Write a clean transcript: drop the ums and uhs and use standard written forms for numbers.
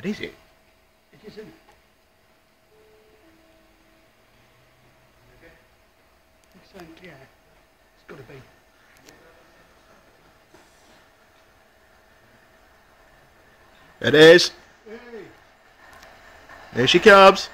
But is it? It isn't. Yeah, it's got to be. It is. Hey. There she comes.